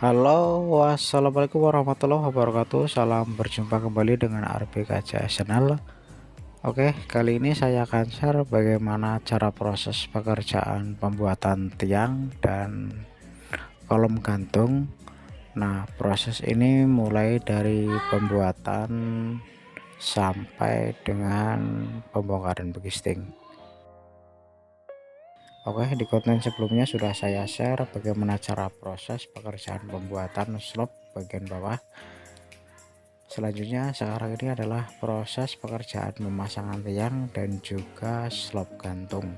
Halo, wassalamualaikum warahmatullahi wabarakatuh. Salam berjumpa kembali dengan RPKC Channel. Oke, kali ini saya akan share bagaimana cara proses pekerjaan pembuatan tiang dan kolom gantung. Nah, proses ini mulai dari pembuatan sampai dengan pembongkaran begisting. Oke, di konten sebelumnya sudah saya share bagaimana cara proses pekerjaan pembuatan slop bagian bawah. Selanjutnya sekarang ini adalah proses pekerjaan pemasangan tiang dan juga slop gantung.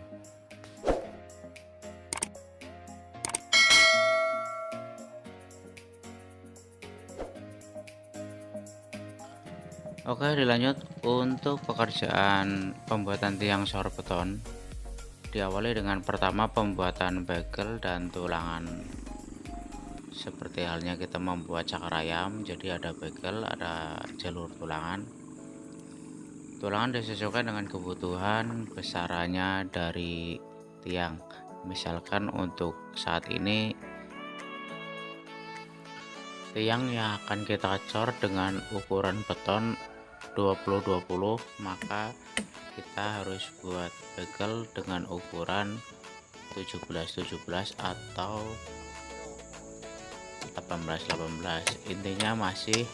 Oke, dilanjut untuk pekerjaan pembuatan tiang sor beton. Diawali dengan pertama pembuatan bagel dan tulangan. Seperti halnya kita membuat cakar ayam, jadi ada bagel, ada jalur tulangan. Tulangan disesuaikan dengan kebutuhan besarannya dari tiang. Misalkan untuk saat ini tiang yang akan kita cor dengan ukuran beton 20-20, maka kita harus buat bagel dengan ukuran 17-17 atau 18-18. Intinya masih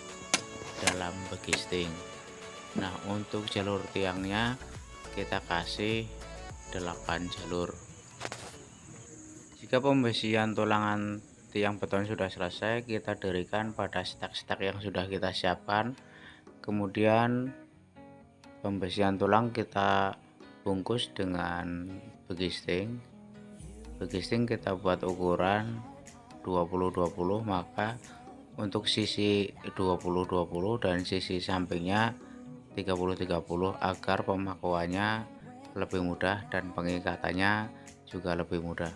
dalam begisting. Nah, untuk jalur tiangnya kita kasih 8 jalur. Jika pembesian tulangan tiang beton sudah selesai, kita dirikan pada stak-stak yang sudah kita siapkan. Kemudian pembesian tulang kita bungkus dengan begisting. Begisting kita buat ukuran 20-20, maka untuk sisi 20-20 dan sisi sampingnya 30-30 agar pemakuannya lebih mudah dan pengikatannya juga lebih mudah.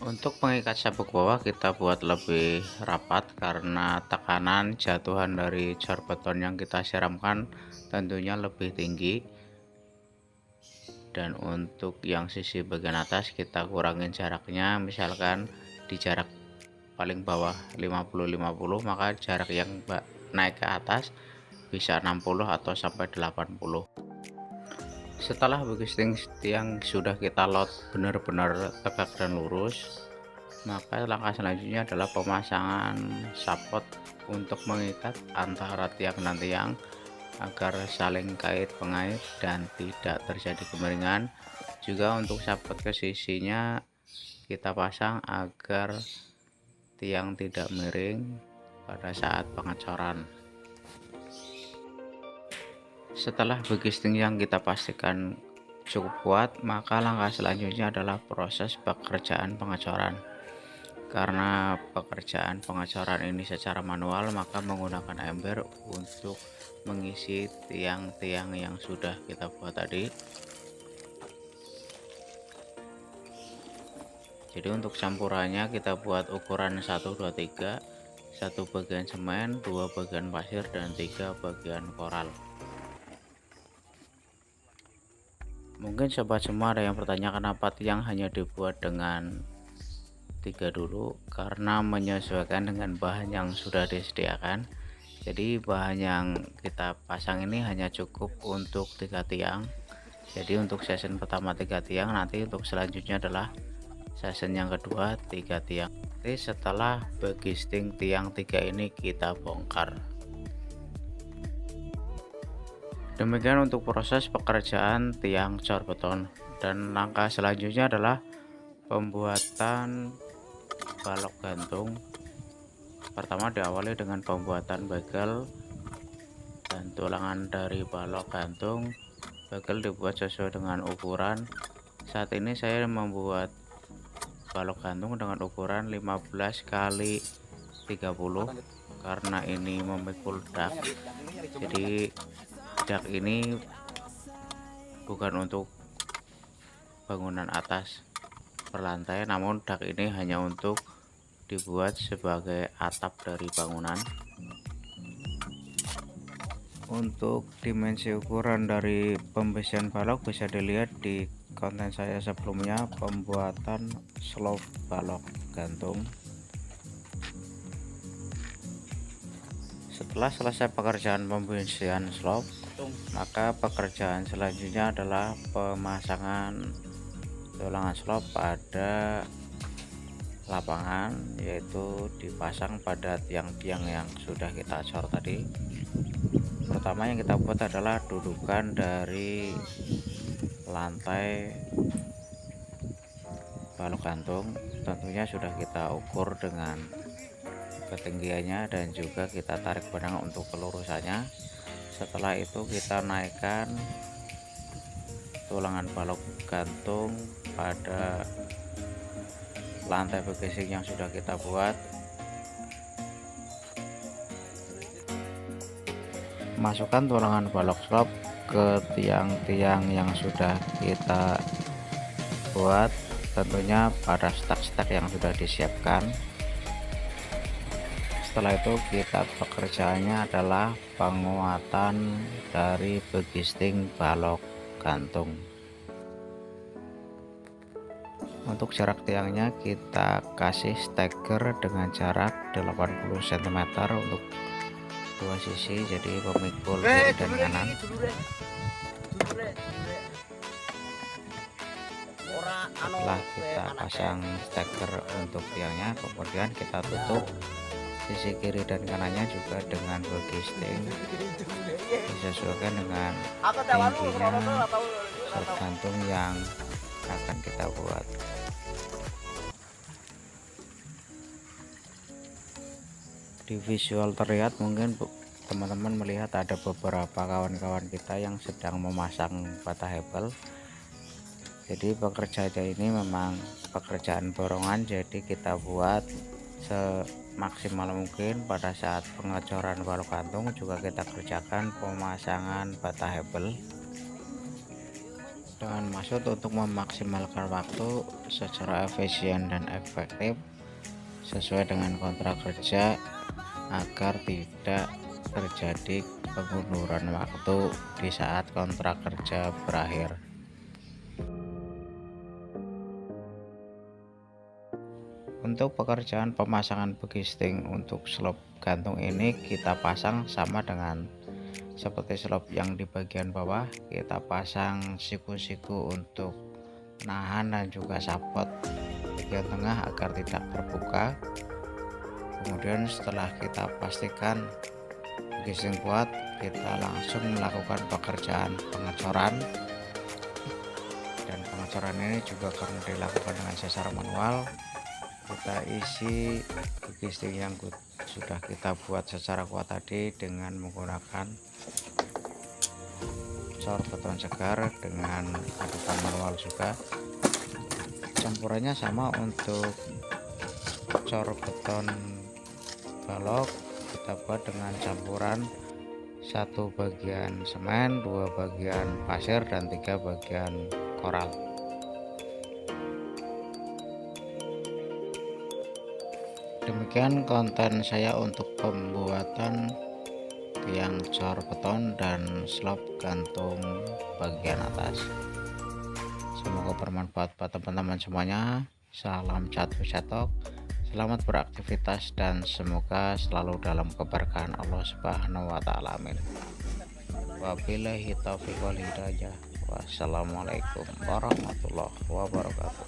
Untuk pengikat sabuk bawah kita buat lebih rapat karena tekanan jatuhan dari cor beton yang kita siramkan tentunya lebih tinggi. Dan untuk yang sisi bagian atas kita kurangin jaraknya, misalkan di jarak paling bawah 50-50, maka jarak yang naik ke atas bisa 60 atau sampai 80. Setelah begisting tiang sudah kita lot benar-benar tegak dan lurus, maka langkah selanjutnya adalah pemasangan sapot untuk mengikat antara tiang dan tiang agar saling kait pengait dan tidak terjadi kemiringan. Juga untuk sapot ke sisinya kita pasang agar tiang tidak miring pada saat pengecoran. Setelah begisting yang kita pastikan cukup kuat, maka langkah selanjutnya adalah proses pekerjaan pengecoran. Karena pekerjaan pengecoran ini secara manual, maka menggunakan ember untuk mengisi tiang-tiang yang sudah kita buat tadi. Jadi untuk campurannya kita buat ukuran 1, 2, 3, 1 bagian semen, 2 bagian pasir, dan 3 bagian koral. Mungkin sobat semua ada yang bertanya kenapa tiang hanya dibuat dengan 3 dulu, karena menyesuaikan dengan bahan yang sudah disediakan. Jadi bahan yang kita pasang ini hanya cukup untuk 3 tiang. Jadi untuk season pertama 3 tiang, nanti untuk selanjutnya adalah season yang kedua 3 tiang. Jadi setelah begisting tiang 3 ini kita bongkar. Demikian untuk proses pekerjaan tiang cor beton, dan langkah selanjutnya adalah pembuatan balok gantung. Pertama diawali dengan pembuatan bagel dan tulangan dari balok gantung. Bagel dibuat sesuai dengan ukuran. Saat ini saya membuat balok gantung dengan ukuran 15 kali 30 karena ini memikul dak. Jadi dak ini bukan untuk bangunan atas berlantai, namun dak ini hanya untuk dibuat sebagai atap dari bangunan. Untuk dimensi ukuran dari pembesian balok bisa dilihat di konten saya sebelumnya, pembuatan slope balok gantung. Setelah selesai pekerjaan pembersihan slope, maka pekerjaan selanjutnya adalah pemasangan tulangan slope pada lapangan, yaitu dipasang pada tiang-tiang yang sudah kita cor tadi. Pertama yang kita buat adalah dudukan dari lantai balok gantung. Tentunya sudah kita ukur dengan ketinggiannya dan juga kita tarik benang untuk kelurusannya. Setelah itu kita naikkan tulangan balok gantung pada lantai begesing yang sudah kita buat. Masukkan tulangan balok slope ke tiang-tiang yang sudah kita buat, tentunya pada stak-stak yang sudah disiapkan. Setelah itu kita pekerjaannya adalah penguatan dari begisting balok gantung. Untuk jarak tiangnya kita kasih steker dengan jarak 80 cm untuk dua sisi, jadi pemikul kiri dan kanan. Setelah kita pasang steker untuk tiangnya, kemudian kita tutup sisi kiri dan kanannya juga dengan begisting disesuaikan dengan tingginya slop gantung yang akan kita buat. Di visual terlihat, mungkin teman-teman melihat ada beberapa kawan-kawan kita yang sedang memasang bata hebel. Jadi pekerjaan ini memang pekerjaan borongan, jadi kita buat semaksimal mungkin. Pada saat pengecoran balok gantung juga kita kerjakan pemasangan bata hebel dengan maksud untuk memaksimalkan waktu secara efisien dan efektif sesuai dengan kontrak kerja, agar tidak terjadi pengunduran waktu di saat kontrak kerja berakhir. Untuk pekerjaan pemasangan begisting untuk slop gantung ini kita pasang sama dengan seperti slop yang di bagian bawah. Kita pasang siku-siku untuk nahan dan juga sapot bagian tengah agar tidak terbuka. Kemudian setelah kita pastikan begisting kuat, kita langsung melakukan pekerjaan pengecoran. Dan pengecoran ini juga karena dilakukan dengan secara manual, kita isi begisting yang sudah kita buat secara kuat tadi dengan menggunakan cor beton segar dengan adukan manual juga. Campurannya sama untuk cor beton balok, kita buat dengan campuran 1 bagian semen, 2 bagian pasir, dan 3 bagian koral. Demikian konten saya untuk pembuatan tiang cor beton dan slop gantung bagian atas. Semoga bermanfaat buat teman-teman semuanya. Salam catur-catok, selamat beraktivitas, dan semoga selalu dalam keberkahan Allah Subhanahu wa Ta'ala. Amin. Wabillahi taufiq wal hidayah. Wassalamualaikum warahmatullahi wabarakatuh.